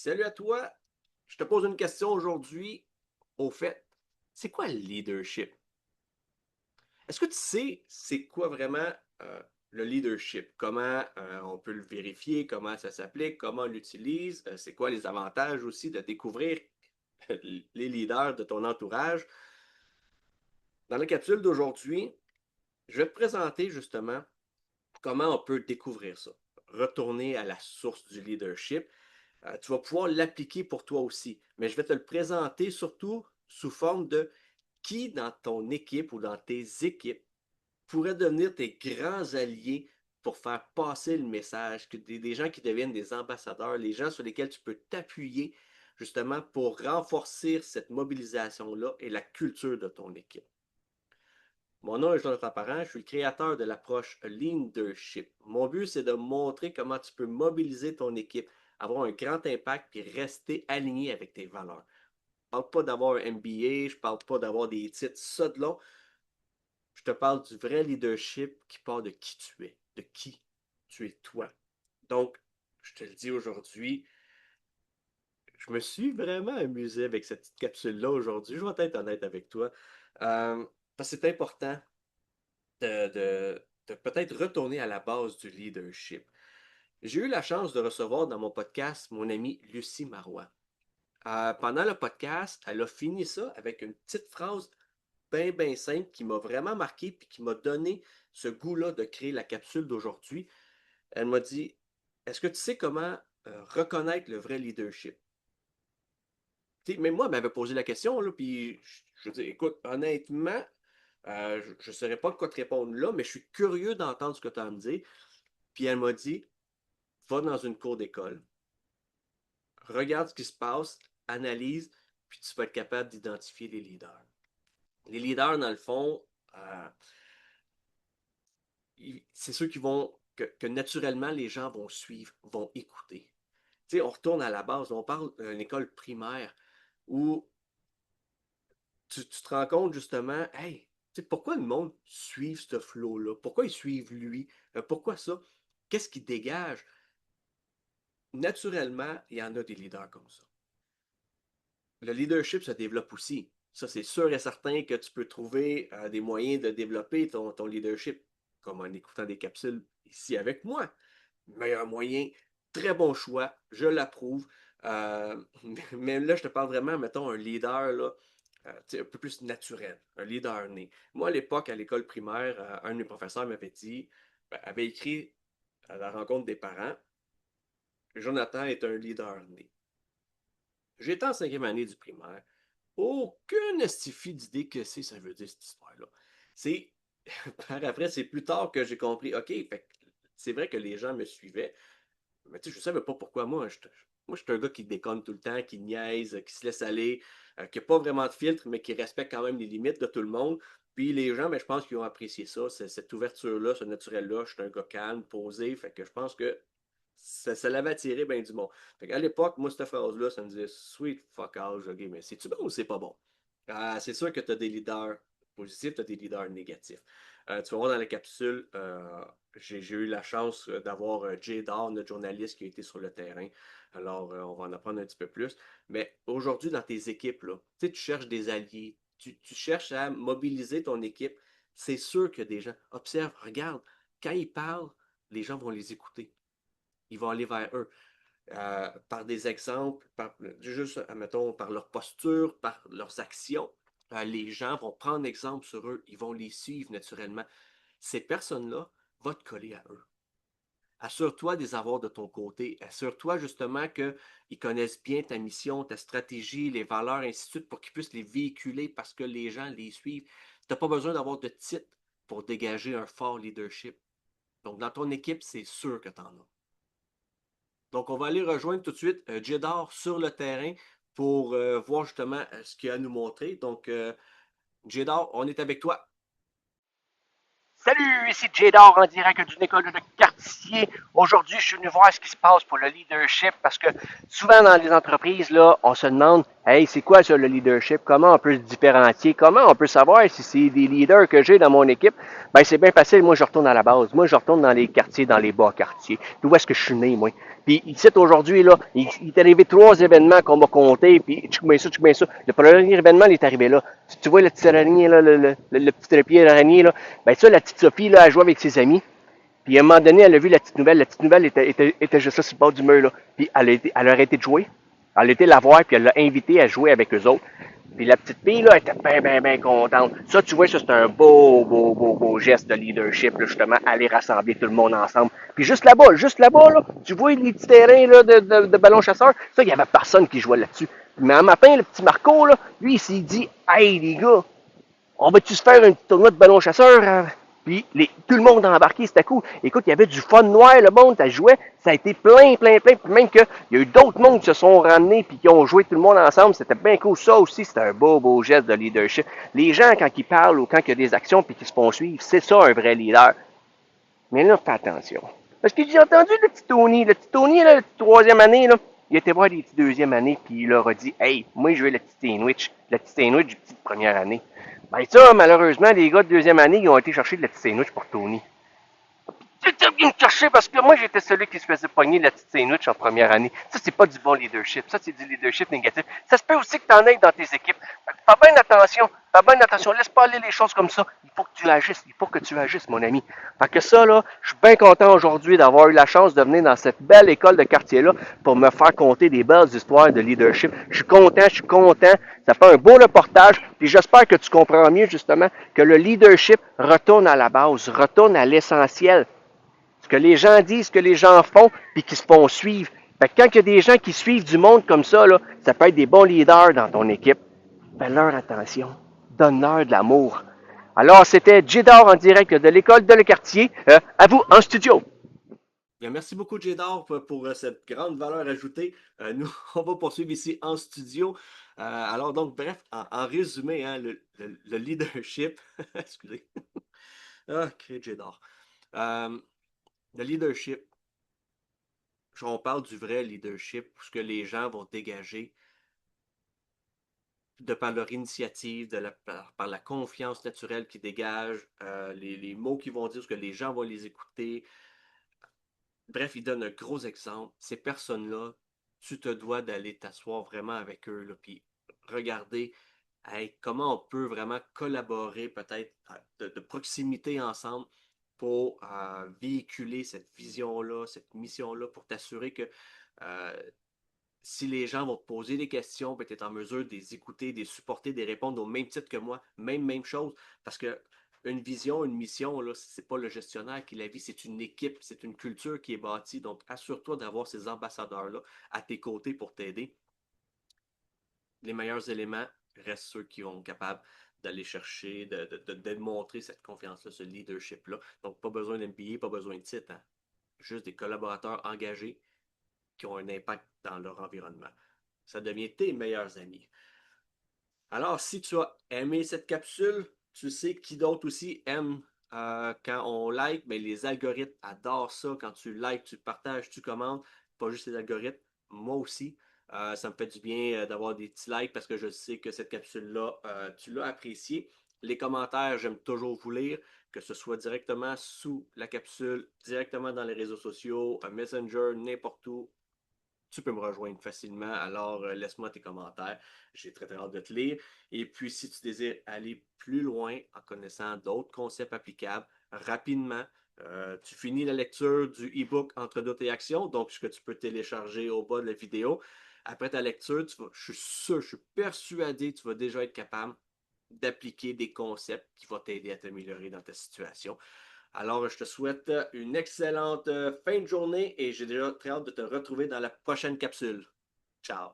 Salut à toi. Je te pose une question aujourd'hui. Au fait, c'est quoi le leadership? Est-ce que tu sais c'est quoi vraiment euh, le leadership? Comment on peut le vérifier? Comment ça s'applique? Comment on l'utilise? C'est quoi les avantages aussi de découvrir les leaders de ton entourage? Dans la capsule d'aujourd'hui, je vais te présenter justement comment on peut découvrir ça. Retourner à la source du leadership. Tu vas pouvoir l'appliquer pour toi aussi. Mais je vais te le présenter surtout sous forme de qui dans ton équipe ou dans tes équipes pourraient devenir tes grands alliés pour faire passer le message, que des gens qui deviennent des ambassadeurs, les gens sur lesquels tu peux t'appuyer justement pour renforcer cette mobilisation-là et la culture de ton équipe. Mon nom est Jonathan Parent, je suis le créateur de l'approche Leadership. Mon but, c'est de montrer comment tu peux mobiliser ton équipe, avoir un grand impact et rester aligné avec tes valeurs. Je ne parle pas d'avoir un MBA, je ne parle pas d'avoir des titres, ça de long. Je te parle du vrai leadership qui part de qui tu es, de qui tu es toi. Donc, je te le dis aujourd'hui, je me suis vraiment amusé avec cette petite capsule-là aujourd'hui. Je vais être honnête avec toi. Parce que c'est important de peut-être retourner à la base du leadership. J'ai eu la chance de recevoir dans mon podcast mon amie Lucie Marois. Pendant le podcast, elle a fini ça avec une petite phrase bien simple qui m'a vraiment marqué et qui m'a donné ce goût-là de créer la capsule d'aujourd'hui. Elle m'a dit, est-ce que tu sais comment reconnaître le vrai leadership? Mais moi, elle m'avait posé la question, là, puis je dis, écoute, honnêtement, je ne saurais pas quoi te répondre là, mais je suis curieux d'entendre ce que tu as à me dire. Puis elle m'a dit, va dans une cour d'école, regarde ce qui se passe, analyse, puis tu vas être capable d'identifier les leaders. Les leaders, dans le fond, c'est ceux qui vont, que naturellement les gens vont suivre, vont écouter. Tu sais, on retourne à la base, on parle d'une école primaire où tu te rends compte justement, hey, tu sais, pourquoi le monde suit ce flow-là? Pourquoi ils suivent lui? Pourquoi ça? Qu'est-ce qui dégage? Naturellement, il y en a des leaders comme ça. Le leadership se développe aussi. Ça, c'est sûr et certain que tu peux trouver des moyens de développer ton leadership, comme en écoutant des capsules ici avec moi. Meilleur moyen, très bon choix, je l'approuve. Euh, mais là, je te parle vraiment, mettons, un leader là, un peu plus naturel, un leader né. Moi, à l'époque, à l'école primaire, un de mes professeurs m'avait dit, avait écrit à la rencontre des parents, Jonathan est un leader né. J'étais en cinquième année du primaire. Aucune estifie d'idée que ça veut dire cette histoire-là. C'est par après, c'est plus tard que j'ai compris, OK, c'est vrai que les gens me suivaient, mais tu sais, je ne savais pas pourquoi moi, je suis un gars qui déconne tout le temps, qui niaise, qui se laisse aller, qui n'a pas vraiment de filtre, mais qui respecte quand même les limites de tout le monde. Puis les gens, je pense qu'ils ont apprécié ça, cette ouverture-là, ce naturel-là. Je suis un gars calme, posé, fait que je pense que ça l'avait attiré bien du monde. Fait qu'à l'époque, moi, cette phrase-là, ça me disait sweet fuck out, ok, mais c'est-tu bon ou c'est pas bon? C'est sûr que tu as des leaders positifs, tu as des leaders négatifs. Tu vas voir dans la capsule, j'ai eu la chance d'avoir Jay Dahl, notre journaliste, qui a été sur le terrain. Alors, on va en apprendre un petit peu plus. Mais aujourd'hui, dans tes équipes, là, tu cherches des alliés, tu cherches à mobiliser ton équipe. C'est sûr que des gens observent, regarde, quand ils parlent, les gens vont les écouter. Ils vont aller vers eux. Par des exemples, juste, admettons, par leur posture, par leurs actions. Les gens vont prendre exemple sur eux, ils vont les suivre naturellement. Ces personnes-là vont te coller à eux. Assure-toi de les avoir de ton côté. Assure-toi justement qu'ils connaissent bien ta mission, ta stratégie, les valeurs, ainsi de suite, pour qu'ils puissent les véhiculer parce que les gens les suivent. Tu n'as pas besoin d'avoir de titre pour dégager un fort leadership. Donc, dans ton équipe, c'est sûr que tu en as. Donc, on va aller rejoindre tout de suite Jedar sur le terrain pour voir justement ce qu'il a à nous montrer. Donc, Jedar, on est avec toi. Salut, ici Jador en direct d'une école de quartier. Aujourd'hui, je suis venu voir ce qui se passe pour le leadership parce que souvent dans les entreprises, là, on se demande Hey, c'est quoi ça le leadership? Comment on peut se différencier? Comment on peut savoir si c'est des leaders que j'ai dans mon équipe? Ben c'est bien facile, moi je retourne à la base. Moi je retourne dans les quartiers, dans les bas quartiers. D'où est-ce que je suis né, moi? Puis ici aujourd'hui, là, il est arrivé 3 événements qu'on m'a compté, puis tu mets ça, tu mets ça. Le premier événement, il est arrivé là. Si tu vois le petit araignée, là, le petit trépied d'araignée, là, ben ça, la petite Sophie, là, elle joue avec ses amis. Puis à un moment donné, elle a vu la petite nouvelle. La petite nouvelle était juste là sur le bord du mur, là. Puis elle a arrêté de jouer. Elle a été la voir, puis elle l'a invitée à jouer avec eux autres. Puis la petite fille, là, était bien, bien, bien contente. Ça, tu vois, ça, c'est un beau geste de leadership, là, justement, aller rassembler tout le monde ensemble. Puis juste là-bas, là, tu vois les petits terrains là, de ballon chasseur. Ça, il n'y avait personne qui jouait là-dessus. Mais à matin, le petit Marco, là, lui, il s'est dit, hey, les gars, on va-tu se faire un petit tournoi de ballon chasseur? Puis tout le monde a embarqué, c'était cool. Écoute, il y avait du fun noir, le monde, ça jouait, ça a été plein. Puis même qu'il y a eu d'autres mondes qui se sont ramenés puis qui ont joué tout le monde ensemble, c'était bien cool. Ça aussi, c'était un beau geste de leadership. Les gens, quand ils parlent ou quand il y a des actions puis qu'ils se font suivre, c'est ça un vrai leader. Mais là, fais attention. Parce que j'ai entendu le petit Tony, là, la troisième année, là, il était voir les petits deuxième année, puis il leur a dit, hey, moi, je veux le petit sandwich du petit de première année. Ben ça, malheureusement, les gars de deuxième année, ils ont été chercher le petit sandwich pour Tony. C'était bien me chercher parce que moi, j'étais celui qui se faisait pogner la petite sandwich en première année. Ça, c'est pas du bon leadership. Ça, c'est du leadership négatif. Ça se peut aussi que tu en aies dans tes équipes. Fais bien attention. Fais bien attention. Laisse pas aller les choses comme ça. Il faut que tu agisses. Il faut que tu agisses, mon ami. Fait que ça, là, je suis bien content aujourd'hui d'avoir eu la chance de venir dans cette belle école de quartier-là pour me faire compter des belles histoires de leadership. Je suis content. Ça fait un beau reportage. Puis j'espère que tu comprends mieux, justement, que le leadership retourne à la base, retourne à l'essentiel. Ce que les gens disent, ce que les gens font, puis qui se font suivre. Fait que quand il y a des gens qui suivent du monde comme ça, là, ça peut être des bons leaders dans ton équipe. Fais-leur attention. Donne-leur de l'amour. Alors, c'était Jedor en direct de l'école de Le Quartier. À vous, en studio. Bien, merci beaucoup, Jedor, pour cette grande valeur ajoutée. Nous, on va poursuivre ici en studio. Alors, donc, bref, en résumé, hein, le leadership, excusez, ok, Jedor. Le leadership, on parle du vrai leadership, ce que les gens vont dégager de par leur initiative, par la confiance naturelle qu'ils dégagent, les mots qu'ils vont dire, ce que les gens vont les écouter. Bref, il donne un gros exemple. Ces personnes-là, tu te dois d'aller t'asseoir vraiment avec eux, là, puis regarder hey, comment on peut vraiment collaborer peut-être de proximité ensemble pour véhiculer cette vision-là, cette mission-là, pour t'assurer que si les gens vont te poser des questions, tu es en mesure de les écouter, de les supporter, de les répondre au même titre que moi, même chose. Parce que une vision, une mission, là, c'est pas le gestionnaire qui la vit, c'est une équipe, c'est une culture qui est bâtie. Donc, assure-toi d'avoir ces ambassadeurs-là à tes côtés pour t'aider. Les meilleurs éléments restent ceux qui sont capables d'aller chercher, de démontrer cette confiance-là, ce leadership-là. Donc, pas besoin d'MBA, pas besoin de titre. Hein. Juste des collaborateurs engagés qui ont un impact dans leur environnement. Ça devient tes meilleurs amis. Alors, si tu as aimé cette capsule, tu sais qui d'autre aussi aime quand on like, mais les algorithmes adorent ça. Quand tu likes, tu partages, tu commentes. Pas juste les algorithmes, moi aussi. Ça me fait du bien d'avoir des petits likes parce que je sais que cette capsule-là, tu l'as appréciée. Les commentaires, j'aime toujours vous lire, que ce soit directement sous la capsule, directement dans les réseaux sociaux, un Messenger, n'importe où tu peux me rejoindre facilement. Alors, laisse-moi tes commentaires. J'ai très hâte de te lire. Et puis, si tu désires aller plus loin en connaissant d'autres concepts applicables rapidement, tu finis la lecture du e-book Entre doute et action, donc ce que tu peux télécharger au bas de la vidéo. Après ta lecture, je suis sûr, je suis persuadé que tu vas déjà être capable d'appliquer des concepts qui vont t'aider à t'améliorer dans ta situation. Alors, je te souhaite une excellente fin de journée et j'ai déjà très hâte de te retrouver dans la prochaine capsule. Ciao!